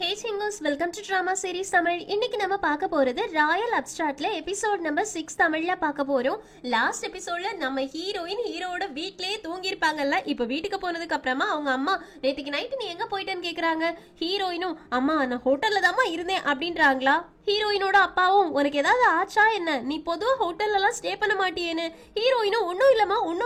Hey singers, welcome to drama series Tamil. இன்னைக்கு நம்ம பார்க்க போறது ராயல் அப்ஸ்ட்ராக்ட்ல எபிசோட் நம்பர் 6 தமிழ்ல பார்க்க போறோம். லாஸ்ட் எபிசோட்ல நம்ம ஹீரோட வீட்லயே தூங்கி இருப்பாங்கல்ல. இப்ப வீட்டுக்கு போனதுக்கு அப்புறமா அவங்க அம்மா நேத்துக்கு நைட்டு நீ எங்க போயிட்டேன்னு கேக்குறாங்க. ஹீரோயினும் அம்மா நான் ஹோட்டல்ல தாமா இருந்தேன் அப்படின்றாங்களா. ஹீரோயினோட அப்பாவும் உனக்கு ஏதாவது ஆச்சா என்ன, நீ பொதுவா ஹோட்டல்ல எல்லாம் ஸ்டே பண்ண மாட்டியேன்னு. ஹீரோயினும் ஒன்னும்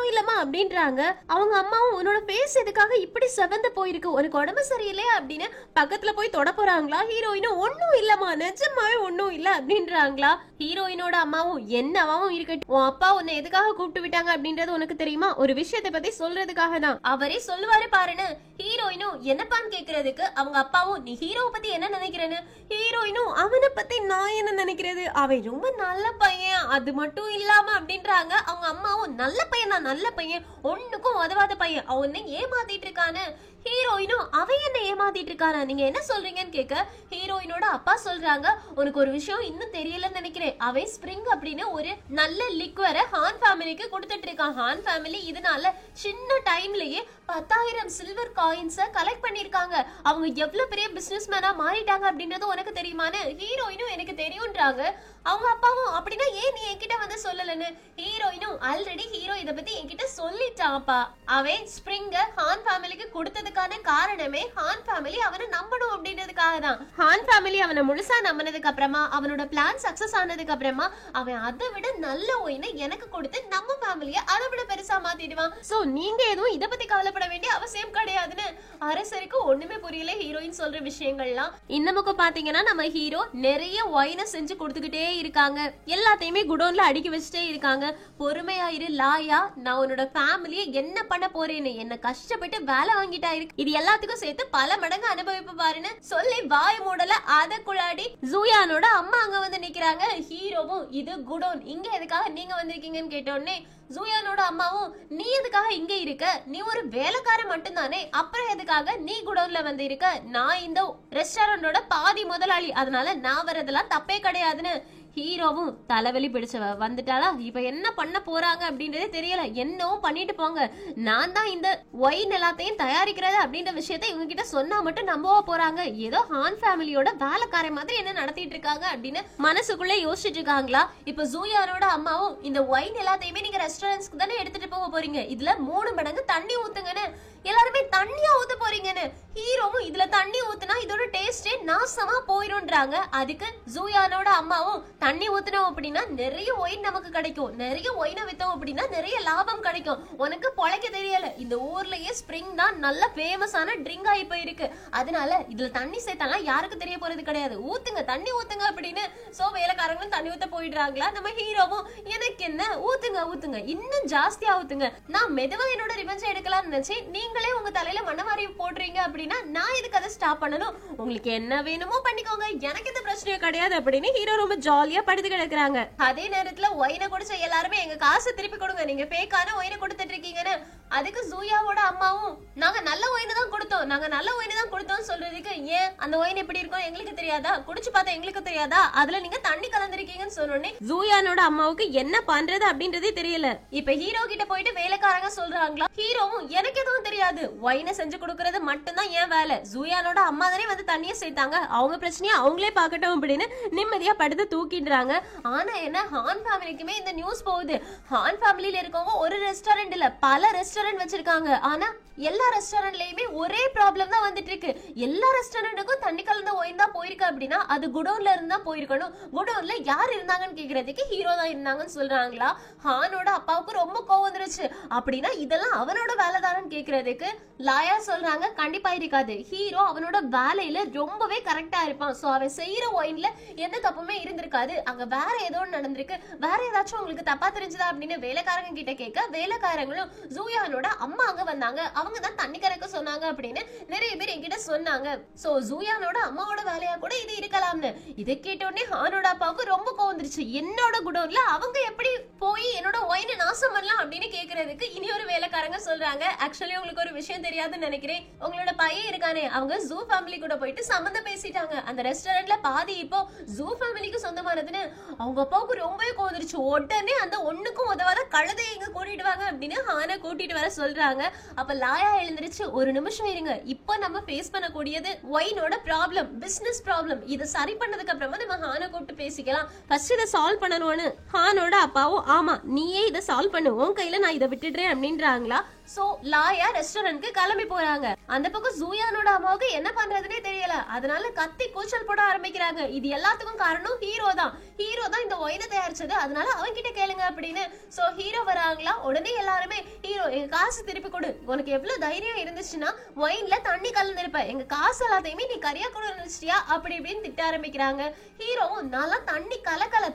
இல்லமா அப்படின்றாங்க. அவங்க அம்மாவும் உன்னோட ஃபேஸ் எதுக்காக இப்படி செவந்து போயிருக்கு, உனக்கு உடம்பு சரியில்லையா அப்படின்னு பக்கத்துல போய் தொட போறாங்களா. ஹீரோயினும் ஒன்னும் இல்லமா, நிஜமாவே ஒன்னும் இல்ல அப்படின்றாங்களா. ஹீரோயினோட அம்மாவும் என்னவாவும் இருக்கட்டும், உன் அப்பா உன்னை எதுக்காக கூப்பிட்டு விட்டாங்க அப்படின்றது உனக்கு தெரியுமா, ஒரு விஷயத்தை பத்தி சொல்றதுக்காக தான், அவரே சொல்லுவாரு பாருன்னு. ஹீரோயினும் என்னப்பான்னு கேக்குறதுக்கு அவங்க அப்பாவும் நீ ஹீரோவை பத்தி என்ன நினைக்கிறேன்னு. ஹீரோயினும் அவனை பத்தி நான் என்ன நினைக்கிறது, அவன் ரொம்ப நல்ல பையன் அது மட்டும் இல்லாம அப்படின்றாங்க. அவங்க அம்மாவும் நல்ல பையன் தான், நல்ல பையன், ஒண்ணுக்கும் உதவாத பையன், அவன் ஏமாத்திட்டு இருக்கான்னு. ஹீரோயினும் அவன் என்ன ஏமாத்திட்டு இருக்கானா, நீங்க என்ன சொல்றீங்கன்னு கேட்க ஹீரோயினோட அப்பா சொல்றாங்க உனக்கு ஒரு விஷயம் இன்னும் தெரியலன்னு நினைக்கிறேன். அவன் ஸ்ப்ரிங் அப்படின்னு ஒரு நல்ல லிக்வரை ஹான் ஃபேமிலிக்கு கொடுத்துட்டு இருக்கான். ஹான் ஃபேமிலி இதனால சின்ன டைம்லயே 10,000 சில்வர் காயின்ஸ கலெக்ட் பண்ணிருக்காங்க. அவங்க எவ்வளவு பெரிய பிசினஸ் மேனா மாறிட்டாங்க அப்படின்றது உனக்கு தெரியுமான்னு. ஹீரோயினும் எனக்கு தெரியும்ன்றாங்க. அவங்க அப்பாவும் அப்படின்னா ஏன் நீ என்கிட்ட வந்து சொல்லலன்னு. ஹீரோயினும் ஆல்ரெடி ஹீரோ இத பத்தி என்கிட்ட சொல்லிட்டான்ப்பா. அவன் ஸ்ப்ரிங்க ஹான் ஃபேமிலிக்கு கொடுத்ததுக்கான காரணமே ஹான் ஃபேமிலி அவனை நம்பணும் அப்படின்றதுக்காக தான். ஹான் ஃபேமிலி அவனை முழுசா நம்பினதுக்கு அப்புறமா, அவனோட பிளான் சக்சஸ் ஆனதுக்கு அப்புறமா அவன் அதை விட நல்ல ஒயினை எனக்கு கொடுத்து நம்ம ஃபேமிலிய அதை விட பெருசா மாத்திடுவான். சோ நீங்க எதுவும் இத பத்தி கவலைப்பட வேண்டிய அவசியம் கிடையாதுன்னு. அரசருக்கு ஒண்ணுமே புரியல ஹீரோயின் சொல்ற விஷயங்கள்லாம். இன்னமும் பாத்தீங்கன்னா நம்ம ஹீரோ நிறைய ஒயினை செஞ்சு கொடுத்துக்கிட்டே இருக்காங்க. எல்லாத்தையுமே குடோன்ல அடுக்கி வச்சுட்டே இருக்காங்க. பொறுமையா இரு லாயா, நான் உன்னோட ஃபேமிலியை என்ன பண்ண போறேன்னு, என்ன கஷ்டப்பட்டு வேலை வாங்கிட்டா இருக்கு, இது எல்லாத்துக்கும் சேர்த்து பல மடங்கு அனுபவிப்பு பாருன்னு சொல்லி வாய் மூடல அதக்குள்ளாடி ஜூயானோட அம்மா அங்க வந்து நிக்கிறாங்க. ஹீரோவும் இது குடோன், இங்க எதுக்காக நீங்க வந்திருக்கீங்கன்னு கேட்டோடனே ஜூயானோட அம்மாவும் நீ எதுக்காக இங்க இருக்க, நீ ஒரு வேலைக்கார மட்டும் தானே, அப்புறம் எதுக்காக நீ குடோன்ல வந்து இருக்க, நான் இந்த ரெஸ்டாரண்டோட பாதி முதலாளி, அதனால நான் வரதெல்லாம் தப்பே கிடையாதுன்னு. ஹீரோவும் தலைவலி பிடிச்சவ வந்துட்டாளா, இப்ப என்ன பண்ண போறாங்க அப்படின்றதே தெரியல, என்னவும் பண்ணிட்டு போங்க, நான் தான் இந்த ஒயின் எல்லாத்தையும் தயாரிக்கிறது அப்படின்ற விஷயத்த இவங்க கிட்ட சொன்னா மட்டும் நம்பவா போறாங்க, ஏதோ ஹான் ஃபேமிலியோட வேலைக்கார மாதிரி என்ன நடத்திட்டு இருக்காங்க அப்படின்னு மனசுக்குள்ள யோசிச்சுட்டு இருக்காங்களா. இப்ப ஜூயானோட அம்மாவும் இந்த ஒயின் எல்லாத்தையுமே நீங்க ரெஸ்டாரண்ட்ஸ்க்கு தானே எடுத்துட்டு போக போறீங்க, இதுல 3 மடங்கு தண்ணி ஊத்துங்கன்னு. எல்லாருமே தண்ணியா ஊத்த போறீங்கன்னு. ஹீரோவும் இதுல தண்ணி ஊத்துனா இதோட டேஸ்டே நாசமா போயிரும்ன்றாங்க. அதுக்கு ஜூயானோட அம்மாவும் தண்ணி ஊத்துனோம் அப்படின்னா நிறைய ஒயின் நமக்கு கிடைக்கும், நிறைய ஒயினை வித்தோம் அப்படின்னா நிறைய லாபம் கிடைக்கும், உனக்கு பொழைக்க தெரியல, இந்த ஊர்லயே ஸ்ப்ரிங் தான் நல்ல ஃபேமஸான ட்ரிங்க் ஆகி போயிருக்கு, அதனால இதுல தண்ணி சேர்த்தாலாம் யாருக்கு தெரிய போறது கிடையாது, ஊத்துங்க தண்ணி ஊத்துங்க அப்படின்னு. சோ வேலைக்காரங்களும் தண்ணி ஊத்த போயிடுறாங்களா. நம்ம ஹீரோவும் எனக்கு என்ன, ஊத்துங்க ஊத்துங்க இன்னும் ஜாஸ்தியா ஊத்துங்க, நான் மெதுவா என்னோட ரிவெஞ்ச் எடுக்கலாம்னு நினைச்சேன், நீங்களே உங்க தலையில மண்ணமாரி போடுறீங்க அப்படின்னா நான் இதுக்கு அதை ஸ்டாப் பண்ணணும், உங்களுக்கு என்ன வேணுமோ பண்ணிக்கோங்க, எனக்கு இந்த பிரச்சனையே கிடையாது அப்படின்னு ஹீரோ ரொம்ப ஜாலியா படுத்து கிடக்குறாங்க. அதே நேரத்துல ஒயினை குடிச்ச எல்லாருமே எங்க காசை திருப்பி கொடுங்க, நீங்க பேக்கான ஒயினை கொடுத்துட்டு இருக்கீங்கன்னு. அதுக்கு ஜூயாவோட அம்மாவும் நாங்க நல்ல ஒயினை தான் கொடுத்தோம், நாங்க நல்ல ஒயினை தான் கொடுத்தோம் சொல்றதுக்கு, ஏன் அந்த ஒயின் எப்படி இருக்கும் எங்களுக்கு தெரியாதா, குடிச்சு பார்த்தா எங்களுக்கு தெரியாதா, அதுல நீங்க தண்ணி கலந்துருக்கீங்கன்னு சொன்னோடனே ஜூயானோட அம்மாவுக்கு என்ன பண்றது அப்படின்றதே தெரியல. இப்ப ஹீரோ கிட்ட போயிட்டு வேலைக்காரங்க சொல்றாங்களா. ஹீரோவும் எனக்கு எதுவும் தெரியாது, ஒயினை செஞ்சு கொடுக்கறது மட்டும்தான் என் வேலை, ஜூயானோட அம்மா தானே வந்து தண்ணியை சேர்த்தாங்க, அவங்க பிரச்சனையை அவங்களே பார்க்கட்டும் அப்படின்னு நிம்மதியா படுத்து தூக்கிடுறாங்க. ஆனா என்ன, ஹான் ஃபேமிலிக்குமே இந்த நியூஸ் போகுது. ஹான் ஃபேமிலில இருக்கவங்க ஒரு ரெஸ்டாரண்ட் இல்ல பல ரெஸ்டாரண்ட் வச்சிருக்காங்க. ஆனா எல்லா ரெஸ்டாரண்ட்லயுமே ஒரே ப்ராப்ளம் தான் வந்துட்டு இருக்கு. எல்லா ரெஸ்டாரண்ட்டுக்கும் தண்ணி கலந்த ஒயின் தான் போயிருக்கு அப்படின்னா அது குடோன்ல இருந்து தான் போயிருக்கணும். குடோன்ல யார் இருந்தாங்கன்னு கேக்குறதுக்கு ஹீரோ தான் இருந்தாங்கன்னு சொல்றாங்களா. ஹானோட அப்பாவுக்கு ரொம்ப கோவம் வந்துருச்சு. அப்படின்னா இதெல்லாம் அவனோட வேலைதானு கேக்குறதுக்கு லாயா சொல்றாங்க கண்டிப்பா இருக்காது, ஹீரோ அவனோட வேலையில ரொம்பவே கரெக்டா இருப்பான், சோ அவன் செய்யற ஒயின்ல எந்த தப்புமே இருந்திருக்காது, அங்க வேற ஏதோ நடந்திருக்கு, வேற ஏதாச்சும் உங்களுக்கு தப்பா தெரிஞ்சதா அப்படின்னு வேலைக்காரங்க கிட்ட கேட்க வேலைக்காரங்களும் ஜூயானோட அம்மா அங்க வந்தாங்க, அவங்க தான் தண்ணி கறக்க சொன்னாங்க அப்படின்னு நிறைய பேர் என்கிட்ட சொன்னாங்க. சோ ஜூயானோட அம்மாவோட வேலையா கூட இது இருக்கலாம்னு. இதை கேட்ட உடனே ஹானோட அப்பாவுக்கு ரொம்ப கோவம் வந்துருச்சு, என்னோட குடோன்ல அவங்க எப்படி போய் என்னோட ஒயினை நாசம் பண்ணலாம் அப்படின்னு கேக்குறதுக்கு இனி ஒரு வேலைக்காரங்க சொல்றாங்க. ஆக்சுவலி உங்களுக்கு ஒரு விஷயம் தெரியாதுன்னு நினைக்கிறேன், உங்களோட பையன் இருக்கானே அவங்க ஜூ ஃபேமிலி கூட போயிட்டு சம்மந்தம் பேசிட்டாங்க, அந்த ரெஸ்டாரண்ட்ல பாதி இப்போ ஜூ ஃபேமிலிக்கு சொந்தமானதுன்னு. அவங்க அப்பாவுக்கு ரொம்பவே கோவம் வந்துருச்சு. உடனே அந்த ஒண்ணுக்கும் உதவாத கழுதை எங்க கூட்டிட்டு வாங்க அப்படின்னு ஹானை கூட்டிட்டு கூட்டிட்டு வர சொல்றாங்க. அப்ப லாயா எழுந்திருச்சு, ஒரு நிமிஷம் இருங்க, இப்போ நம்ம ஃபேஸ் பண்ணக்கூடியது ஒயினோட ப்ராப்ளம், பிசினஸ் ப்ராப்ளம். இதை சரி பண்ணதுக்கு அப்புறமா நம்ம ஹானை கூப்பிட்டு பேசிக்கலாம், ஃபர்ஸ்ட் இதை சால்வ் பண்ணணும்னு ஹானோட அப்பாவும் ஆமா நீயே இதை சால்வ் பண்ணு, உன் கையில நான் இதை விட்டுடுறேன் அப்படின்றாங்களா. சோ லாயா ரெஸ்டாரண்ட்க்கு கிளம்பி போறாங்க. அந்த பக்கம் ஜூயானோட அம்மாவுக்கு என்ன பண்றதுனே தெரியல. அதனால கத்தி கூச்சல் போட ஆரம்பிக்கிறாங்க. இது எல்லாத்துக்கும் காரணம் ஹீரோ தான். ஹீரோ தான் இந்த ஒயினை தயாரிச்சது, அதனால அவங்க கிட்ட கேளுங்க அப்படின்னு. சோ ஹீரோ வராங்களா. உடனே எல்லாருமே ஹீரோ எங்க காசு திருப்பி கொடு, உனக்கு எவ்வளவு தைரியம் இருந்துச்சுன்னா ஒயின்ல தண்ணி கலந்துருப்ப, எங்க காசு எல்லாத்தையுமே நீ கரியா கூட இருந்துச்சியா அப்படி இப்படின்னு திட்ட ஆரம்பிக்கிறாங்க. ஹீரோவும் நல்லா தண்ணி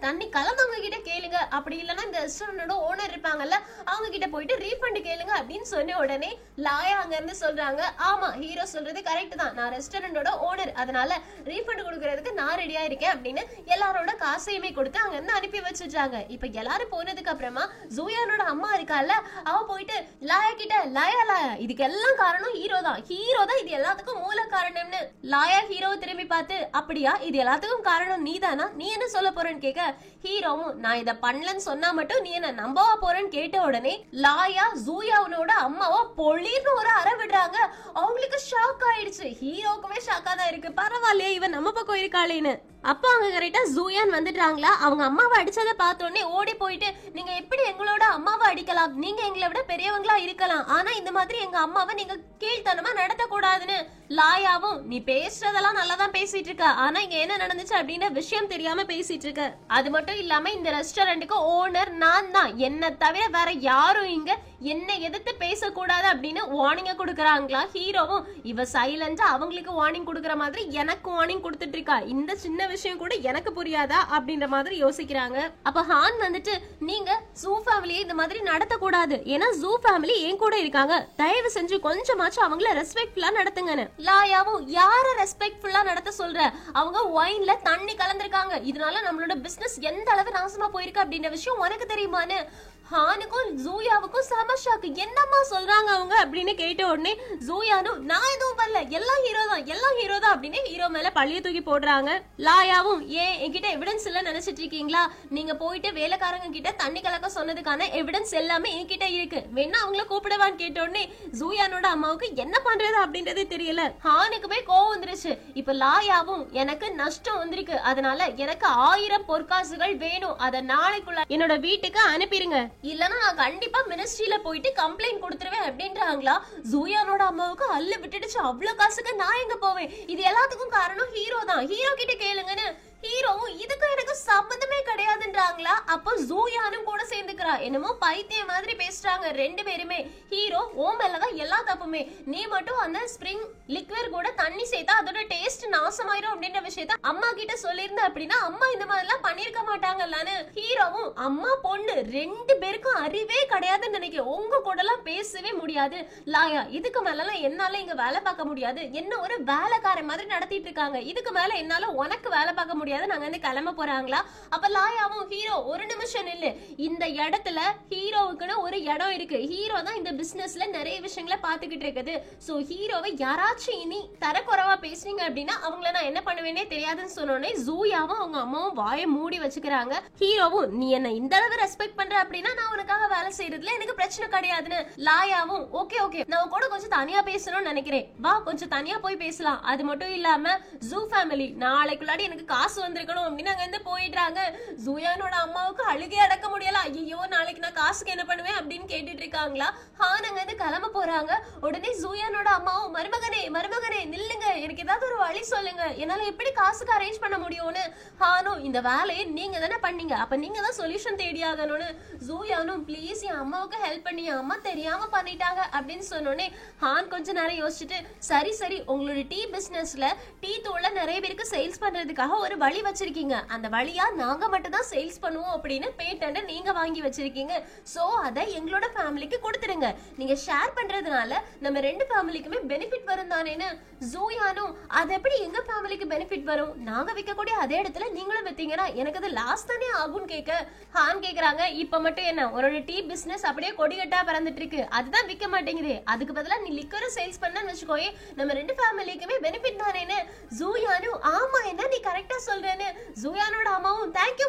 தண்ணி கலந்தவங்க கிட்ட கேளுங்க, அப்படி இல்லைன்னா இந்த ரெஸ்டாரண்டோட ஓனர் இருப்பாங்கல்ல அவங்க கிட்ட போயிட்டு ரீஃபண்ட் கேளுங்க அப்படின்னு சொன்ன உடனே லாயா அங்க இருந்து சொல்றாங்க, ஆமா ஹீரோ சொல்றது கரெக்ட் தான், நான் ரெஸ்டாரண்டோட ஓனர், அதனால ரீஃபண்ட் கொடுக்கறதுக்கு நான் ரெடியா இருக்கேன் அப்படின்னு எல்லாரோட காசையுமே கொடுத்து அங்க இருந்து அனுப்பி வச்சிருக்காங்க. இப்ப எல்லாரும் போனதுக்கு அப்புறமா ஜூயானோட அம்மா இருக்கால, அவ போயிட்டு லாயா கிட்ட லாயா இதுக்கு எல்லாம் காரணம் ஹீரோ தான் இது எல்லாத்துக்கும் மூல காரணம்னு. லாயா ஹீரோவை திரும்பி பார்த்து, அப்படியா இது எல்லாத்துக்கும் காரணம் நீதானா, நீ என்ன சொல்ல போறேன்னு கேட்க, ஹீரோவும் நான் இதை பண்ணலன்னு சொன்னா மட்டும் நீ என்ன நம்பவா போறேன்னு கேட்ட உடனே லாயா ஜூயானோட அம்மாவா பொழிர்னு ஒரு அறை விடுறாங்க. அவங்களுக்கு ஷாக் ஆயிடுச்சு. ஹீரோக்குமே ஷாக்கா தான் இருக்கு, பரவாயில்லையே இவன் நம்ம பக்கம் இருக்காளேன்னு. அப்ப அவங்க கரெக்டா ஜூயான் வந்துட்டாங்களா. அவங்க அம்மாவை அடிச்சதை பார்த்தோன்னே ஓடி போயிட்டு, நீங்க எப்படி எங்களோட அம்மாவை அடிக்கலாம், நீங்க எங்களை விட பெரியவங்களா இருக்கலாம், ஆனா இந்த மாதிரி எங்க அம்மாவை நீங்க கீழ்த்தனமா நடத்த கூடாதுன்னு. லாயாவும் நீ பேசுறதெல்லாம் நல்லாதான் பேசிட்டு இருக்க, ஆனா இங்க என்ன நடந்துச்சு அப்படின்ற விஷயம் தெரியாம பேசிட்டு இருக்க. அது மட்டும் இல்லாம இந்த ரெஸ்டாரண்ட்டுக்கு ஓனர் நான் தான், என்ன தவிர வேற யாரும் இங்க என்ன எதிர்த்து பேசக்கூடாது அப்படின்னு வார்னிங்க கொடுக்கறாங்களா. ஹீரோவும் இவ சைலண்டா அவங்களுக்கு வார்னிங் கொடுக்கற மாதிரி எனக்கு வார்னிங் கொடுத்துட்டு இருக்கா, இந்த சின்ன விஷயம் கூட எனக்கு புரியாதா அப்படின்ற மாதிரி யோசிக்கிறாங்க. அப்ப ஹான் வந்துட்டு, நீங்க ஜூ ஃபேமிலியை இந்த மாதிரி நடத்த கூடாது, ஏன்னா ஜூ ஃபேமிலி என் கூட இருக்காங்க, தயவு செஞ்சு கொஞ்சமாச்சும் அவங்கள ரெஸ்பெக்ட்ஃபுல்லா நடத்துங்கன்னு. லாயாவும் யார ரெஸ்பெக்ட்ஃபுல்லா நடத்த சொல்ற, அவங்க ஒயின்ல தண்ணி கலந்துருக்காங்க, இதனால நம்மளோட பிசினஸ் எந்த அளவு நாசமா போயிருக்கு அப்படின்ற விஷயம் உனக்கு தெரியுமான்னு. ஹானுக்கும் ஜூயாவுக்கும் செம ஷாக், என்னம்மா சொல்றாங்க அவங்க அப்படின்னு கேட்ட உடனே ஜூயானும் நான் எதுவும் பண்ணல, எல்லாம் ஹீரோ தான் அப்படின்னு ஹீரோ மேல பழிய தூக்கி போடுறாங்க. லாயாவும் ஏன் என்கிட்ட எவிடன்ஸ் இல்ல நினைச்சிட்டு இருக்கீங்களா, நீங்க போயிட்டு வேலைக்காரங்க கிட்ட தண்ணி கலக்க சொன்னதுக்கான எவிடன்ஸ் எல்லாமே என்கிட்ட இருக்கு, வேணா அவங்கள கூப்பிடவான்னு கேட்ட உடனே ஜூயானோட அம்மாவுக்கு என்ன பண்றது அப்படின்றதே தெரியல. ஹானுக்குமே கோவம் வந்துருச்சு. இப்ப லாயாவும் எனக்கு நஷ்டம் வந்திருக்கு, அதனால எனக்கு 1000 பொற்காசுகள் வேணும், அதை நாளைக்குள்ள என்னோட வீட்டுக்கு அனுப்பிடுங்க, இல்லனா நான் கண்டிப்பா மினிஸ்ட்ரியில போயிட்டு கம்ப்ளைண்ட் கொடுத்துருவேன் அப்படின்றாங்களா. ஜூயானோட அம்மாவுக்கு அல்ல விட்டுடுச்சு, அவ்வளவு காசுக்கு நான் எங்க போவேன், இது எல்லாத்துக்கும் காரணம் ஹீரோ தான், ஹீரோ கிட்ட கேளுங்கன்னு. ஹீரோவும் இதுக்கும் எனக்கு சம்பந்தமே கிடையாதுன்றாங்களா. அப்போ ஜூயானும் கூட சேர்ந்துக்கிறா, என்னமோ பைத்திய மாதிரி பேசுறாங்க ரெண்டு பேருமே. ஹீரோ ஓ மேலதான் எல்லா தப்புமே, நீ மட்டும் அந்த ஸ்ப்ரிங் லிக்விட் கூட தண்ணி சேர்த்தா அதோட டேஸ்ட் நாசமாயிரும் அப்படின்ற விஷயத்த அம்மா கிட்ட சொல்லியிருந்த அப்படின்னா அம்மா இந்த மாதிரி எல்லாம் பண்ணிருக்க மாட்டாங்கல்லான்னு. ஹீரோவும் அம்மா பொண்ணு ரெண்டு பேருக்கும் அறிவே கிடையாதுன்னு நினைக்கிறேன், உங்க கூட எல்லாம் பேசவே முடியாது லாயா, இதுக்கு மேல எல்லாம் என்னால இங்க வேலை பார்க்க முடியாது, என்ன ஒரு வேலைக்கார மாதிரி நடத்திட்டு இருக்காங்க, இதுக்கு மேல என்னால உனக்கு வேலை பார்க்க முடியாது, நாங்க வந்து கிளம்ப போறாங்களா. அப்ப லாயாவும் ஹீரோ ஒரு நிமிஷம் இல்ல, இந்த இடத்துல ஹீரோவுக்குன்னு ஒரு இடம் இருக்கு, ஹீரோ தான் இந்த பிசினஸ்ல நிறைய விஷயங்களை பாத்துக்கிட்டு இருக்குது. சோ ஹீரோவை யாராச்சும் இனி தரக்குறைவா பேசுறீங்க அப்படின்னா அவங்கள நான் என்ன பண்ணுவேனே தெரியாதுன்னு சொன்னோடனே ஜூயாவும் அவங்க அம்மாவும் வாயை மூடி வச்சுக்கிறாங்க. ஹீரோவும் நீ என்ன இந்த அளவு ரெஸ்பெக்ட் பண்ற அப்படின்னா நான் உனக்காக வேலை செய்யறதுல எனக்கு பிரச்சனை கிடையாதுன்னு. லாயாவும் ஓகே நான் கூட கொஞ்சம் தனியா பேசணும்னு நினைக்கிறேன், வா கொஞ்சம் தனியா போய் பேசலாம், அது மட்டும் இல்லாம ஜூ ஃபேமிலி நாளைக்குள்ளாடி எனக்கு காசு வந்திருக்கணும் அப்படின்னு அங்க இருந்து போயிடுறாங்க. ஜூயானோட அம்மாவுக்கு அழுகே அடக்க முடியல, ஐயோ நாளைக்கு நான் காசுக்கு என்ன பண்ணுவேன் அப்படின்னு கேட்டுட்டு இருக்காங்களா. ஹான் அங்க இருந்து கிளம்ப போறாங்க. உடனே ஜூயானோட அம்மாவும் மருமகனே நில்லுங்க, எனக்கு ஏதாவது ஒரு வழி சொல்லுங்க, என்னால எப்படி காசுக்கு அரேஞ்ச் பண்ண முடியும்னு. ஹானும் இந்த வேலையை நீங்க தானே பண்ணீங்க, அப்ப நீங்க தான் சொல்யூஷன் தேடி ஆகணும்னு. ஜூயானும் ப்ளீஸ் என் அம்மாவுக்கு ஹெல்ப் பண்ணி, அம்மா தெரியாம பண்ணிட்டாங்க அப்படின்னு சொன்னோடனே ஹான் கொஞ்ச நேரம் யோசிச்சுட்டு சரி உங்களோட டீ பிசினஸ்ல டீ தூள நிறைய பேருக்கு சேல்ஸ் பண்றதுக்காக ஒரு வழி வச்சிருக்கீங்க, அந்த வழியா நாங்க மட்டும் தான் சேல்ஸ் பண்ணுவோம் அப்படின்னு பேட்டன்ட் நீங்க வாங்கி வச்சிருக்கீங்க, சோ அதை எங்களோட ஃபேமிலிக்கு கொடுத்துருங்க, நீங்க ஷேர் பண்றதுனால நம்ம ரெண்டு ஃபேமிலிக்குமே பெனிஃபிட் வரும் தானேன்னு. ஜூயானும் அது எப்படி எங்க ஃபேமிலிக்கு பெனிஃபிட் வரும், நாங்க விற்கக்கூடிய அதே இடத்துல நீங்களும் வித்தீங்கன்னா எனக்கு அது லாஸ் தானே ஆகும்னு கேட்க ஹான் கேக்குறாங்க, இப்ப மட்டும் என்ன ஒரு டீ பிசினஸ் அப்படியே கொடிகட்டா பறந்துட்டு இருக்கு, அதுதான் விற்க மாட்டேங்குது, அதுக்கு பதிலா நீ லிக்கர் சேல்ஸ் பண்ணன்னு வச்சுக்கோயே நம்ம ரெண்டு ஃபேமிலிக்குமே பெனிஃபிட் தானேன்னு. ஜூயானும் ஆமா என்ன நீ கரெக்டா சொல்ற, சொல்றேன்னு ஜூயானோட அம்மாவும் தேங்க்யூ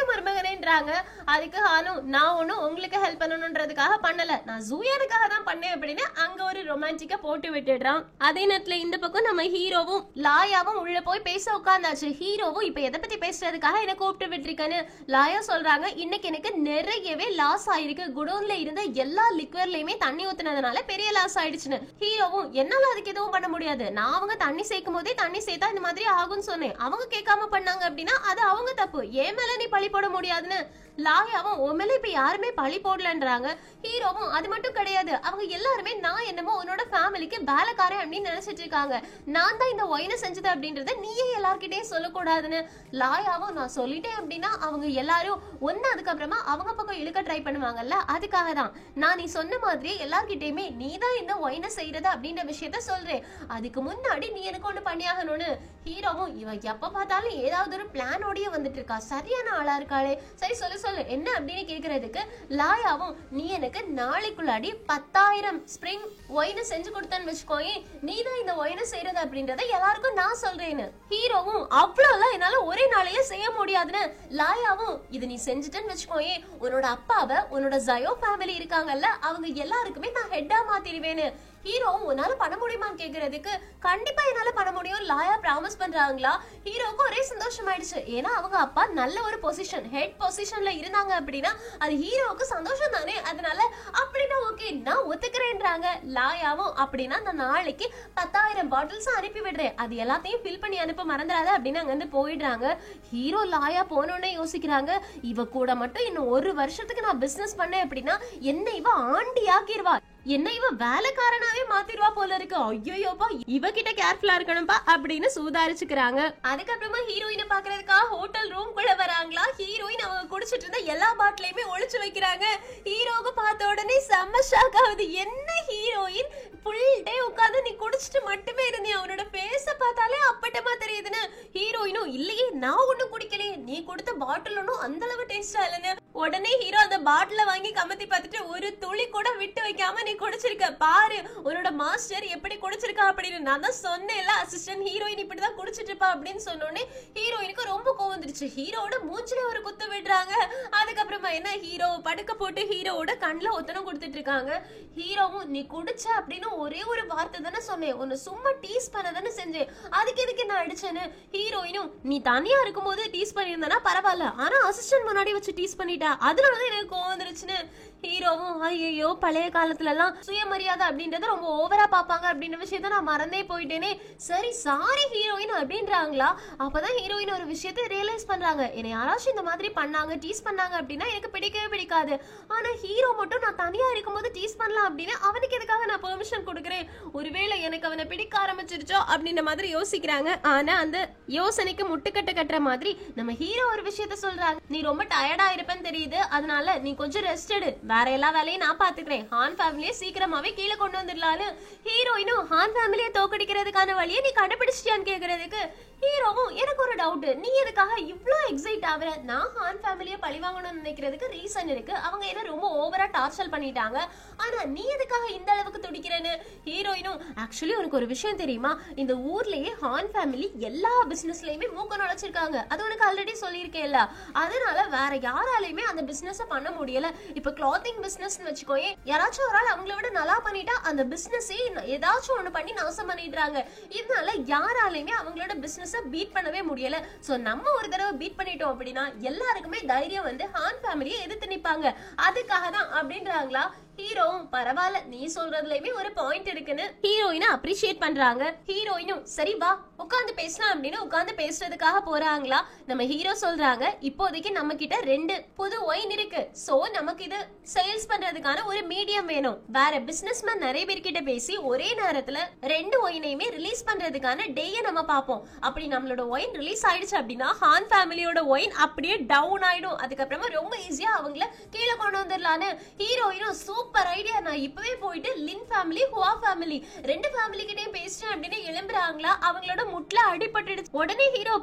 மருமகனேன்றாங்க. அதுக்கு ஹானு நான் ஒன்னும் உங்களுக்கு ஹெல்ப் பண்ணணும்ன்றதுக்காக பண்ணல, நான் ஜூயானுக்காக தான் பண்ணேன் அப்படின்னு அங்க ஒரு ரொமான்டிக்கா போட்டு விட்டுடுறான். அதே நேரத்துல இந்த பக்கம் நம்ம ஹீரோவும் லாயாவும் உள்ள போய் பேச உட்கார்ந்தாச்சு. ஹீரோவும் இப்ப எதை பத்தி பேசுறதுக்காக என்ன கூப்பிட்டு விட்டுருக்கேன்னு லாயா சொல்றாங்க. இன்னைக்கு எனக்கு நிறையவே லாஸ் ஆயிருக்கு, குடோன்ல இருந்த எல்லா லிக்வர்லயுமே தண்ணி ஊத்துனதுனால பெரிய லாஸ் ஆயிடுச்சுன்னு. ஹீரோவும் என்னால அதுக்கு எதுவும் பண்ண முடியாது, நான் அவங்க தண்ணி சேர்க்கும் போதே தண்ணி சேர்த்தா இந்த மாதிரி ஆகும்னு சொன்னேன், அவங்க கேட்காம பண்ணாங்க அப்படின்னா அது அவங்க தப்பு, ஏன் மேல நீ பழி போட முடியாதுன்னு லாயாவும் உண்மையில இப்ப யாருமே பழி போடலன்றாங்க. ஹீரோவும் அது மட்டும் கிடையாது, அவங்க எல்லாருமே நான் என்னமோ உன்னோட ஃபேமிலிக்கு வேலைக்காரன் அப்படின்னு நினைச்சிட்டு இருக்காங்க, நான் தான் இந்த ஒயினை செஞ்சது அப்படின்றத நீயே எல்லார்கிட்டயும் சொல்லக்கூடாதுன்னு. லாயாவும் நான் சொல்லிட்டேன் அப்படின்னா அவங்க எல்லாரும் ஒன்னு அதுக்கப்புறமா அவங்க பக்கம் இழுக்க ட்ரை பண்ணுவாங்கல்ல, அதுக்காக தான் நான் நீ சொன்ன மாதிரியே எல்லார்கிட்டயுமே நீ தான் இந்த ஒயினை செய்யறது அப்படின்ற விஷயத்த சொல்றேன், அதுக்கு முன்னாடி நீ எனக்கு ஒண்ணு பண்ணியாகணும்னு. ஹீரோவும் இவ எப்ப பார்த்தாலும் ஏதாவது ஒரு பிளானோடய வந்துட்டு இருக்கா, சரியான ஆளா இருக்காளே, சரி சொல்லு சொல்லு என்ன அப்படின்னு கேக்குறதுக்கு லாயாவும் நீ எனக்கு நாளைக்குள்ளாடி 10,000 ஸ்ப்ரிங் ஒயினை செஞ்சு கொடுத்தேன்னு வச்சுக்கோயே, நீ தான் இந்த ஒயினை செய்யறது அப்படின்றத எல்லாருக்கும் நான் சொல்றேன்னு. ஹீரோவும் அவ்வளவுலாம் என்னால ஒரே நாளையில செய்ய முடியாதுன்னு. லாயாவும் இது நீ செஞ்சுட்டேன்னு வச்சுக்கோயே, உன்னோட அப்பாவை உன்னோட ஜயோ ஃபேமிலி இருக்காங்கல்ல அவங்க எல்லாருக்குமே நான் ஹெட்டா மாத்திடுவேன்னு. ஹீரோவும் உன்னால பண்ண முடியுமான்னு கேக்குறதுக்கு கண்டிப்பா என்னால பண்ண முடியும் லாயா ப்ராமிஸ் பண்றாங்களா. ஹீரோவுக்கு ஒரே சந்தோஷம் ஆயிடுச்சு, ஏன்னா அவங்க அப்பா நல்ல ஒரு பொசிஷன் ஹெட் பொசிஷன்ல இருந்தாங்க அப்படின்னா அது ஹீரோவுக்கு சந்தோஷம் தானே, அதனால அப்படின்னா ஓகே நான் ஒத்துக்கிறேன்றாங்க. லாயாவும் அப்படின்னா நான் நாளைக்கு 10,000 பாட்டில்ஸ் அனுப்பி விடுறேன், அது எல்லாத்தையும் ஃபில் பண்ணி அனுப்ப மறந்துடாத அப்படின்னு அங்க இருந்து போயிடுறாங்க. ஹீரோ லாயா போனோடனே யோசிக்கிறாங்க, இவ கூட மட்டும் இன்னும் 1 வருஷத்துக்கு நான் பிசினஸ் பண்ணேன் அப்படின்னா என்ன இவ ஆண்டி ஆக்கிடுவா, என்ன இவ வேலைக்காரனாவே மாத்திடுவா போல இருக்கு, ஐயோப்பா இவகிட்ட கேர்ஃபுல்லா இருக்கணும்பா அப்படின்னு சூதாரிச்சுக்கிறாங்க. அதுக்கப்புறமா ஹீரோயினை பாக்குறதுக்காக ஹோட்டல் ரூம் குள்ள வராங்களா. ஹீரோயின் அவங்க குடிச்சிட்டு இருந்த எல்லா பாட்டிலையுமே ஒளிச்சு வைக்கிறாங்க. ஹீரோவுக்கு பார்த்த உடனே செம்ம ஷாக் ஆகுது, என்ன ஹீரோயின் ஃபுல் டே உட்கார்ந்து நீ குடிச்சிட்டு மட்டுமே இருந்தியா, அவனோட ஃபேஸ பார்த்தாலே அப்பட்டமா தெரியுதுன்னு. ஹீரோயினும் இல்லையே நான் ஒண்ணும் குடிக்கலையே, நீ கொடுத்த பாட்டில் ஒன்னும் அந்த அளவு டேஸ்டா இல்லைன்னு. உடனே ஹீரோ அந்த பாட்டில வாங்கி கமத்தி பார்த்துட்டு ஒரு துளி கூட விட்டு வைக்காம நீ குடிச்சிருக்க பாரு, உன்னோட மாஸ்டர் எப்படி குடிச்சிருக்கா அப்படின்னு. நான் தான் சொன்னேன்ல அசிஸ்டன்ட் ஹீரோயின் இப்படிதான் குடிச்சிட்டு இருப்பா அப்படின்னு சொன்னோடனே ஹீரோயினுக்கு ரொம்ப கோவம் வந்துருச்சு. ஹீரோட மூஞ்சில ஒரு குத்து விடுறாங்க. அதுக்கப்புறமா என்ன ஹீரோ படுக்க போட்டு ஹீரோவோட கண்ணுல ஒத்தனம் கொடுத்துட்டு இருக்காங்க. ஹீரோவும் நீ குடிச்ச அப்படின்னு ஒரே ஒரு வார்த்தை தானே சொன்னேன், உன்னை சும்மா டீஸ் பண்ண தானே செஞ்சேன், அதுக்கு எதுக்கு நான் அடிச்சேன்னு. ஹீரோயினும் நீ தனியா இருக்கும் போது டீஸ் பண்ணியிருந்தனா பரவாயில்ல, ஆனா அசிஸ்டன்ட் முன்னாடி வச்சு டீஸ் பண்ணிட்டா அதனாலதான் எனக்கு கோவம் வந்துருச்சுன்னு. ஹீரோவும் ஐயோ பழைய காலத்துல எல்லாம் சுயமரியாதை அப்படின்றத ரொம்ப ஓவரா பாப்பாங்க அப்படின்ற விஷயத்த நான் மறந்தே போயிட்டேனே, சரி சாரி ஹீரோயின் அப்படின்றாங்களா. அப்பதான் ஹீரோயின் ஒரு விஷயத்தை ரியலைஸ் பண்றாங்க, என்னை யாராச்சும் இந்த மாதிரி பண்ணாங்க டீஸ் பண்ணாங்க அப்படின்னா எனக்கு பிடிக்கவே பிடிக்காது, ஆனா ஹீரோ மட்டும் நான் தனியா இருக்கும்போது டீஸ் பண்ணலாம் அப்படின்னு அவனுக்கு எதுக்காக நான் பெர்மிஷன் கொடுக்குறேன், ஒருவேளை எனக்கு அவனை பிடிக்க ஆரம்பிச்சிருச்சோ அப்படின்ற மாதிரி யோசிக்கிறாங்க. ஆனா அந்த யோசனைக்கு முட்டுக்கட்டை கட்டுற மாதிரி நம்ம ஹீரோ ஒரு விஷயத்த சொல்றாங்க, நீ ரொம்ப டயர்டா இருப்பேன்னு தெரியுது, அதனால நீ கொஞ்சம் ரெஸ்ட் எடு, வேற எல்லா வேலையும் நான் பாத்துக்கிறேன், ஹான் ஃபேமிலியை சீக்கிரமாவே கீழே கொண்டு வந்துடலான்னு. ஹீரோயினும் ஹான் ஃபேமிலியை தோக்கடிக்கிறதுக்கான வழியை நீ கண்டுபிடிச்சிட்டியான்னு கேக்குறதுக்கு ஹீரோவும் எனக்கு ஒரு டவுட், நீ எதுக்காக இவ்ளோ எக்ஸைட் ஆகுற, நான் ஹான் ஃபேமிலியை பழி வாங்கணும்னு நினைக்கிறதுக்கு ரீசன் இருக்கு, அவங்க என்ன ரொம்ப ஓவரா டார்ச்சர் பண்ணிட்டாங்க, ஆனா நீ எதுக்காக இந்த அளவுக்கு துடிக்கிறேன்னு. ஹீரோயினும் ஆக்சுவலி உனக்கு ஒரு விஷயம் தெரியுமா, இந்த ஊர்லயே ஹான் ஃபேமிலி எல்லா பிசினஸ்லயுமே மூக்க நுழைச்சிருக்காங்க, அது உனக்கு ஆல்ரெடி சொல்லியிருக்கேன்ல, அதனால வேற யாராலையுமே அந்த பிசினஸ் பண்ண முடியல. இப்ப கிளாத்திங் பிசினஸ் வச்சுக்கோயே, யாராச்சும் ஒரு ஆள் அவங்கள விட நல்லா பண்ணிட்டா அந்த பிசினஸே ஏதாச்சும் ஒண்ணு பண்ணி நாசம் பண்ணிடுறாங்க, இதனால யாராலையுமே அவங்களோட பிசினஸ் பீட் பண்ணவே முடியல. சோ நம்ம ஒரு தடவை பீட் பண்ணிட்டோம் அப்படின்னா எல்லாருக்குமே தைரியம் வந்து ஹான் ஃபேமிலியை எதிர்த்து நிப்பாங்க, அதுக்காக தான் அப்படின்றாங்களா. ஹீரோவும் பரவாயில்ல நீ சொல்றதுலயுமே ஒரு பாயிண்ட் இருக்குன்னு ஹீரோயினை அப்ரிஷியேட் பண்றாங்க. ஹீரோயினும் சரி வா உட்கார்ந்து பேசலாம் அப்படின்னு உட்கார்ந்து பேசுறதுக்காக போறாங்களா. நம்ம ஹீரோ சொல்றாங்க இப்போதைக்கு நம்ம கிட்ட 2 புது ஒயின் இருக்கு, சோ நமக்கு இது சேல்ஸ் பண்றதுக்கான ஒரு மீடியம் வேணும், வேற பிசினஸ்மேன் நிறைய பேர்கிட்ட பேசி ஒரே நேரத்துல 2 ஒயினையுமே ரிலீஸ் பண்றதுக்கான டேயை நம்ம பார்ப்போம், அப்படி நம்மளோட ஒயின் ரிலீஸ் ஆயிடுச்சு அப்படின்னா ஹான் ஃபேமிலியோட ஒயின் அப்படியே டவுன் ஆயிடும், அதுக்கப்புறமா ரொம்ப ஈஸியா அவங்கள கீழே கொண்டு வந்துடலான்னு. ஹீரோயினும் சூப்பர் ஐடியா, நான் இப்பவே போயிட்டு லின் ஃபேமிலி ஹுவா ஃபேமிலி ரெண்டு ஃபேமிலி கிட்டயும் பேசிட்டேன் அப்படின்னு எழும்புறாங்களா. அவங்களோட முட்ல அடிபட்டுடுச்சு. உடனே ஹீரோ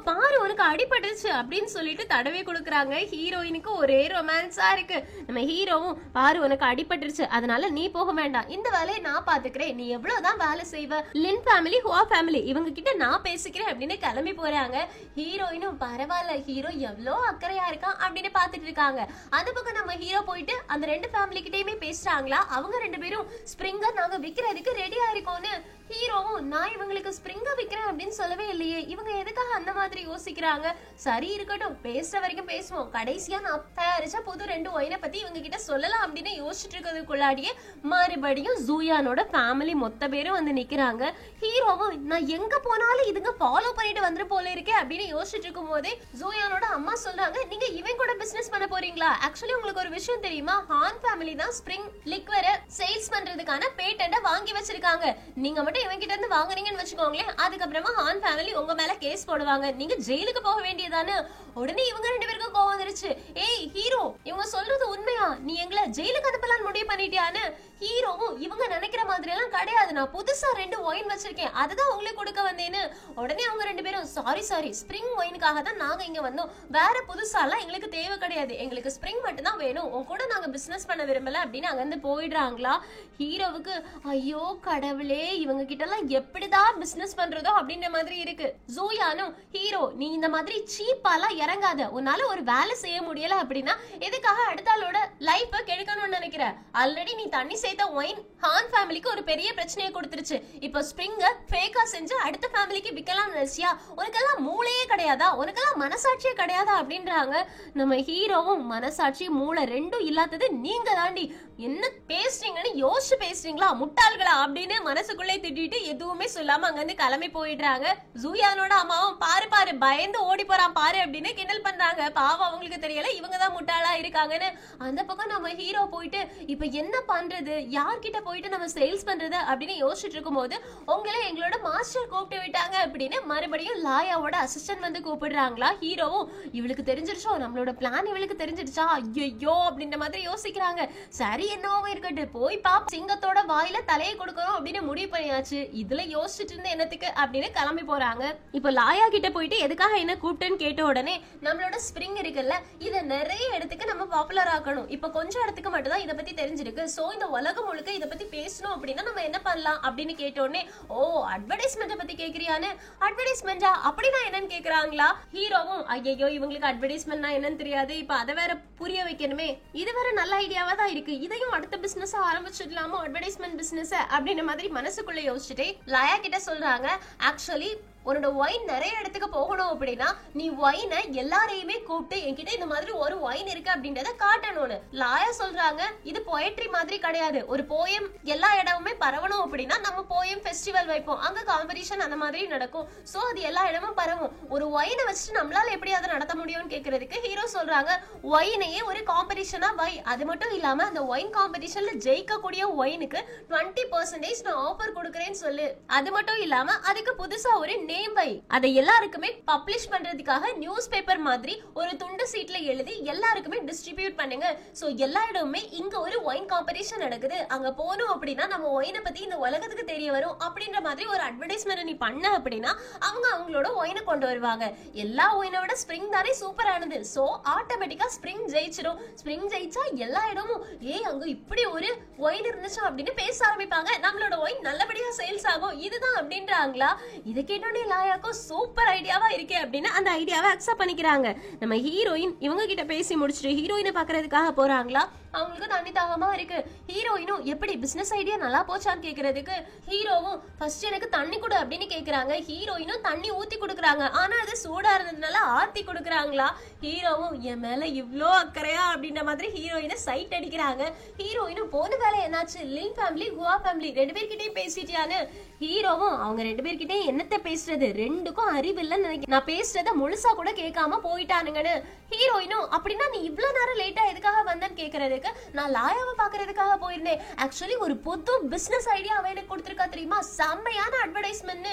பாரு உனக்கு அடிபட்டுச்சு அப்படின்னு சொல்லிட்டு தடவை கொடுக்குறாங்க. ஹீரோயினுக்கு ஒரே ரொமான்ஸா இருக்கு. நம்ம ஹீரோவும் பாரு உனக்கு அடிபட்டுருச்சு, அதனால நீ போக வேண்டாம், இந்த வேலையை நான் பாத்துக்கிறேன், நீ எவ்வளவுதான் வேலை செய்வ, லின் ஃபேமிலி ஹுவா ஃபேமிலி இவங்க கிட்ட நான் பேசிக்கிறேன் அப்படின்னு கிளம்பி போறாங்க. ஹீரோயினும் பரவாயில்ல ஹீரோ எவ்வளோ அக்கறையா இருக்கான் அப்படின்னு பாத்துட்டு இருக்காங்க. அந்த பக்கம் நம்ம ஹீரோ போயிட்டு அந்த ரெண்டு ஃபேமிலி கிட்டயுமே பேசுறாங்களா. அவங்க ரெண்டு பேரும் ஸ்ப்ரிங்க நாங்க விக்கிறதுக்கு ரெடியா இருக்கோம்னு. ஹீரோவும் நான் இவங்களுக்கு ஸ்ப்ரிங்க விக்கிறேன் அப்படின்னு சொல்லவே இல்லையே, இவங்க எதுக்காக அந்த மாதிரி யோசிக்கிறாங்க. சரி இருக்கட்டும், பேசுற வரைக்கும் பேசுவோம், கடைசியா நான் தயாரிச்ச புது ரெண்டு ஒயினை பத்தி இவங்க கிட்ட சொல்லலாம் அப்படின்னு யோசிச்சுட்டு இருக்கிறதுக்குள்ளாடியே மறுபடியும் ஜூயானோட ஃபேமிலி மொத்த பேரும் வந்து நிக்கிறாங்க. ஹீரோவும் நான் எங்க போனாலும் இதுங்க ஃபாலோ பண்ணிட்டு வந்துரு போல இருக்கே அப்படின்னு யோசிச்சுட்டு இருக்கும் போதே ஜூயானோட அம்மா சொல்றாங்க, நீங்க இவன் கூட பிசினஸ் பண்ண போறீங்களா? ஆக்சுவலி உங்களுக்கு ஒரு விஷயம் தெரியுமா, ஹான் ஃபேமிலி தான் ஸ்ப்ரிங் லிக்வரை சேல்ஸ் பண்றதுக்கான பேட்டன்ட வாங்கி வச்சிருக்காங்க. நீங்க மட்டும் இவன் கிட்ட இருந்து வாங்குறீங்கன்னு வச்சுக்கோங்களேன், அதுக்கப்புறமா ஹான் ஃபேமிலி உங்க மேல கேஸ் போடுவாங்க, நீங்க ஜெயிலுக்கு போக வேண்டியதானு. உடனே இவங்க ரெண்டு பேருக்கும் கோவம் வந்துருச்சு. ஏய் ஹீரோ, இவங்க சொல்றது உண்மையா? நீ எங்களை ஜெயிலுக்கு அனுப்பலான்னு முடிவு பண்ணிட்டியான்னு. ஹீரோவும் இவங்க நினைக்கிற மாதிரி எல்லாம் கிடையாது, நான் புதுசா ரெண்டு ஒயின் வச்சிருக்கேன், அதுதான் உங்களுக்கு கொடுக்க வந்தேன்னு. உடனே அவங்க ரெண்டு பேரும் சாரி ஸ்ப்ரிங் ஒயினுக்காக தான் நாங்க இங்க வந்தோம், வேற புதுசாலாம் எங்களுக்கு தேவை கிடையாது, எங்களுக்கு ஸ்ப்ரிங் மட்டும் தான் வேணும், உன் கூட நாங்க பிசினஸ் பண்ண விரும்பல அப்படின்னு அங்க இருந்து போயிடுறாங்களா. ஹீரோவுக்கு ஐயோ கடவுளே இவங்க கிட்ட எல்லாம் எப்படிதான் பிசினஸ் பண்றதோ அப்படின்ற மாதிரி இருக்கு. ஜூயானும் ஹீரோ நீ இந்த மாதிரி சீப்பாலாம் இறங்காத, உன்னால ஒரு வேலை செய்ய முடியல அப்படின்னா எதுக்காக அடுத்த ஆளோட லைஃப கெடுக்கணும்னு நினைக்கிற? ஆல்ரெடி நீ தண்ணி சேர்த்த ஒயின் ஹான் ஃபேமிலிக்கு ஒரு பெரிய பிரச்சனையை கொடுத்துருச்சு, இப்போ ஸ்ப்ரிங்க ஃபேக்கா செஞ்சு அடுத்த ஃபேமிலிக்கு விற்கலாம் நினைச்சியா? உனக்கெல்லாம் மூளையே கிடையாதா, உனக்கெல்லாம் மனசாட்சியே கிடையாதா அப்படின்றாங்க. நம்ம ஹீரோவும் மனசாட்சி மூளை ரெண்டும் இல்லாதது நீங்க தாண்டி, என்ன பேசுறீங்கன்னு யோசிச்சு பேசுறீங்களா முட்டாள்களா அப்படின்னு மனசுக்குள்ளே திட்டிட்டு எதுவுமே சொல்லாம அங்க இருந்து கிளம்பி போயிடுறாங்க. ஜூயானோட அம்மாவும் பாரு பயந்து ஓடி போறான் பாரு அப்படின்னு கிண்டல் பண்றாங்க. பாவம் அவங்களுக்கு தெரியல இவங்கதான் முட்டாளா இருக்காங்கன்னு. அந்த பக்கம் நம்ம ஹீரோ போயிட்டு இப்ப என்ன பண்றது, யார்கிட்ட போயிட்டு நம்ம சேல்ஸ் பண்றது அப்படின்னு யோசிச்சுட்டு இருக்கும் போது உங்களை எங்களோட மாஸ்டர் கூப்பிட்டு விட்டாங்க அப்படின்னு மறுபடியும் லாயாவோட அசிஸ்டன்ட் வந்து கூப்பிடுறாங்களா. ஹீரோவும் இவளுக்கு தெரிஞ்சிருச்சோ, நம்மளோட பிளான் இவளுக்கு தெரிஞ்சிருச்சா, ஐயோ அப்படின்ற மாதிரி யோசிக்கிறாங்க. சரி என்னவோ இருக்கட்டு, போய் பாப்போம், சிங்கத்தோட வாயில தலையை கொடுக்கணும் அப்படின்னு முடிவு பண்ணியாச்சு, இதுல யோசிச்சுட்டு இருந்த என்னத்துக்கு அப்படின்னு கிளம்பி போறாங்க. இப்போ லாயா கிட்ட போயிட்டு எதுக்காக என்ன கூப்பிட்டேன்னு கேட்ட உடனே நம்மளோட ஸ்ப்ரிங் இருக்குல்ல, இத நிறைய இடத்துக்கு நம்ம பாப்புலர் ஆக்கணும், இப்ப கொஞ்சம் இடத்துக்கு மட்டும் தான் இத பத்தி தெரிஞ்சிருக்கு, சோ இந்த உலகம் முழுக்க இத பத்தி பேசணும் அப்படின்னா நம்ம என்ன பண்ணலாம் அப்படின்னு கேட்ட உடனே ஓ அட்வர்டைஸ்மெண்ட் பத்தி கேக்குறியான்னு. அட்வர்டைஸ்மெண்டா அப்படின்னா என்னன்னு கேக்குறாங்களா. ஹீரோவும் ஐயோ இவங்களுக்கு அட்வர்டைஸ்மெண்ட்னா என்னன்னு தெரியாது, இப்ப அதை வேற புரிய வைக்கணுமே, இது வேற நல்ல ஐடியாவா தான் இருக்கு, இதையும் அடுத்த பிசினஸ் ஆரம்பிச்சிடலாமோ அட்வர்டைஸ்மெண்ட் பிசினஸ் அப்படின்ற மாதிரி மனசுக்குள்ள யோசிச்சுட்டே லாயா கிட்ட சொல்றாங்க. ஆக்சுவலி உன்னோட ஒயின் நிறைய இடத்துக்கு போகணும் அப்படின்னா நீ ஒயினை எல்லாரையுமே கூப்பிட்டு என்கிட்ட இந்த மாதிரி ஒரு ஒயின் இருக்கு அப்படின்றத காட்டணும்னு. லாயா சொல்றாங்க இது போயட்ரி மாதிரி கிடையாது, ஒரு போயம் எல்லா இடமுமே பரவணும் அப்படின்னா நம்ம போயம் ஃபெஸ்டிவல் வைப்போம், அங்க காம்படிஷன் அந்த மாதிரி நடக்கும், சோ அது எல்லா இடமும் பரவும், ஒரு ஒயினை வச்சுட்டு நம்மளால எப்படி அதை நடத்த முடியும்னு கேக்குறதுக்கு ஹீரோ சொல்றாங்க ஒயினையே ஒரு காம்படிஷனா வை, அது மட்டும் இல்லாம அந்த ஒயின் காம்படிஷன்ல ஜெயிக்கக்கூடிய ஒயினுக்கு 20% நான் ஆஃபர் கொடுக்கறேன்னு சொல்லு, அது மட்டும் இல்லாம அதுக்கு புதுசா ஒரு நேம் வை, அதை எல்லாருக்குமே பப்ளிஷ் பண்றதுக்காக நியூஸ் பேப்பர் மாதிரி ஒரு துண்டு சீட்ல எழுதி எல்லாருக்குமே டிஸ்ட்ரிபியூட் பண்ணுங்க, சோ எல்லா இடமுமே இங்க ஒரு ஒயின் காம்படிஷன் நடக்குது, அங்க போனோம் அப்படின்னா நம்ம ஒயினை பத்தி இந்த உலகத்துக்கு தெரிய வரும் அப்படின்ற மாதிரி ஒரு அட்வர்டைஸ்மெண்ட் நீ பண்ண அப்படின்னா அவங்க அவங்களோட ஒயினை கொண்டு வருவாங்க. எல்லா ஒயினோட ஸ்ப்ரிங் தானே சூப்பரானது, சோ ஆட்டோமேட்டிக்கா ஸ்ப்ரிங் ஜெயிச்சிடும், ஸ்ப்ரிங் ஜெயிச்சா எல்லா இடமும் அங்க இப்படி ஒரு ஒயின் இருந்துச்சு அப்படின்னு பேச ஆரம்பிப்பாங்க, நம்மளோட ஒயின் நல்லபடியா சேல்ஸ் ஆகும், இதுதான் அப்படின்றாங்களா. இதை கேட்டோன்னே லாயாக்கும் சூப்பர் ஐடியாவா இருக்கே அப்படின்னு அந்த ஐடியாவை அக்செப்ட் பண்ணிக்கிறாங்க. நம்ம ஹீரோயின் இவங்க கிட்ட பேசி முடிச்சுட்டு ஹீரோயினை பாக்குறதுக்காக போறாங்களா. அவங்களுக்கு தண்ணி தாகமா இருக்கு. ஹீரோயினும் எப்படி பிசினஸ் ஐடியா நல்லா போச்சான்னு கேக்குறதுக்கு ஹீரோவும் ஃபர்ஸ்ட் எனக்கு தண்ணி கொடு அப்படின்னு கேக்குறாங்க. ஹீரோயினும் தண்ணி ஊத்தி கொடுக்குறாங்க, ஆனா அது சூடா இருந்ததுனால ஆத்தி கொடுக்குறாங்களா. ஹீரோவும் என் மேல இவ்ளோ அக்கறையா அப்படின்ற மாதிரி ஹீரோயினை சைட் அடிக்கிறாங்க. ஹீரோயினும் போன வேலை என்னாச்சு, லின் ஃபேமிலி குவா ஃபேமிலி ரெண்டு பேர்கிட்டயும் பேசிட்டியான்னு. ஹீரோவும் அவங்க ரெண்டு பேர்கிட்டயும் என்னத்த பேசுறது, ரெண்டுக்கும் அறிவு இல்லைன்னு நினைக்கிறேன், நான் பேசுறத முழுசா கூட கேட்காம போயிட்டானுங்கன்னு. ஹீரோயினும் அப்படின்னா நீ இவ்வளவு நேரம் லேட்டா எதுக்காக வந்தேன்னு கேக்குறதுக்கு நான் லாயாவை பாக்குறதுக்காக போயிருந்தேன், ஆக்சுவலி ஒரு புது பிசினஸ் ஐடியா அவ எனக்கு கொடுத்திருக்கா தெரியுமா, செம்மையான அட்வர்டைஸ்மெண்ட்.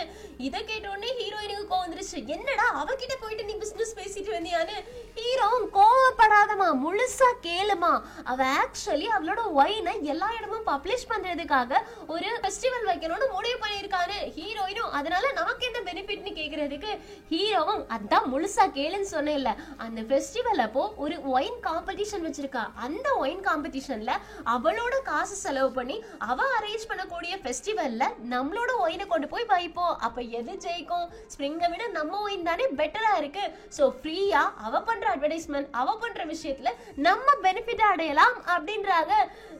இதை கேட்ட உடனே ஹீரோயினுக்கு கோவம் வந்துருச்சு, என்னடா அவகிட்ட போயிட்டு நீ பிசினஸ் பேசிட்டு வந்தியான்னு. ஹீரோ கோவப்படாதமா, முழுசா கேளுமா. அவ ஆக்சுவலி அவளோட ஒயினை எல்லா இடமும் பப்ளிஷ் பண்றதுக்காக ஒரு ஃபெஸ்டிவல் வைக்கணும்னு முடிவு பண்ணிருக்காரு ஹீரோயினும். அதனால நமக்கு என்ன பெனிஃபிட்னு கேக்குறதுக்கு ஹீரோவும் அதான் முழுசா கேளுன்னு சொன்னேன்ல, அந்த ஃபெஸ்டிவல் அப்போ ஒரு ஒயின் காம்படிஷன் வச்சிருக்கா. அந்த ஒயின் காம்படிஷன்ல அவளோட காசு செலவு பண்ணி அவ அரேஞ்ச் பண்ணக்கூடிய ஃபெஸ்டிவல்ல நம்மளோட ஒயினை கொண்டு போய் வைப்போம். அப்ப எது ஜெயிக்கும்? ஸ்ப்ரிங்கை விட நம்ம ஒயின் தானே பெட்டரா இருக்கு. சோ ஃப்ரீயா அவ பண்ற அட்வர்டைஸ்மெண்ட், அவ பண்ற விஷயத்துல நம்ம பெனிஃபிட் அடையலாம் அப்படின்றாங்க.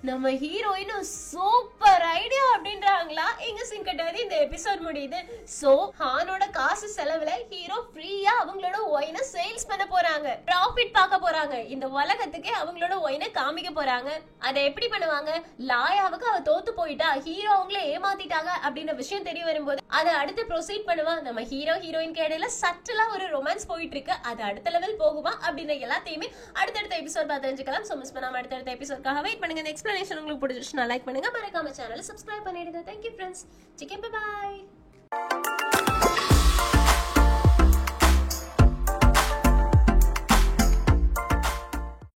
நம்ம ஹீரோயினும் சூப்பர் ஐடியா அப்படின்றாங்களா. இங்க சிங்கட்டாதி இந்த எபிசோட் முடியுது. சோ ஹானோட காசு செலவுல ஹீரோ ஃப்ரீயா அவங்களோட ஒயினை சேல்ஸ் பண்ண போறாங்க, ப்ராஃபிட் பார்க்க போறாங்க. இந்த உலகத்துக்கே அவங்களோட ஒயினை காமிக்க போறாங்க. அதை எப்படி பண்ணுவாங்க? லாயாவுக்கு அவ தோத்து போயிட்டா, ஹீரோ அவங்கள ஏமாத்திட்டாங்க அப்படின்ற விஷயம் தெரிய வரும்போது அதை அடுத்து ப்ரொசீட் பண்ணுவா. நம்ம ஹீரோ ஹீரோயின்க்கு இடையில சட்டலா ஒரு ரொமான்ஸ் போயிட்டு இருக்கு. அது அடுத்த லெவல் போகுமா அப்படின்ற எல்லாத்தையுமே அடுத்தடுத்த எபிசோட் பார்த்து தெரிஞ்சுக்கலாம். சோ மிஸ் பண்ணாம அடுத்தடுத்த எபிசோட்காக வெயிட் பண்ணுங்க. இந்த எக்ஸ்பிளனேஷன் உங்களுக்கு பிடிச்சிருச்சுன்னா லைக் பண்ணுங்க, மறக்காம சேனலை சப்ஸ்கிரைப் பண்ணிடுங்க. Thank you friends. Chicken by.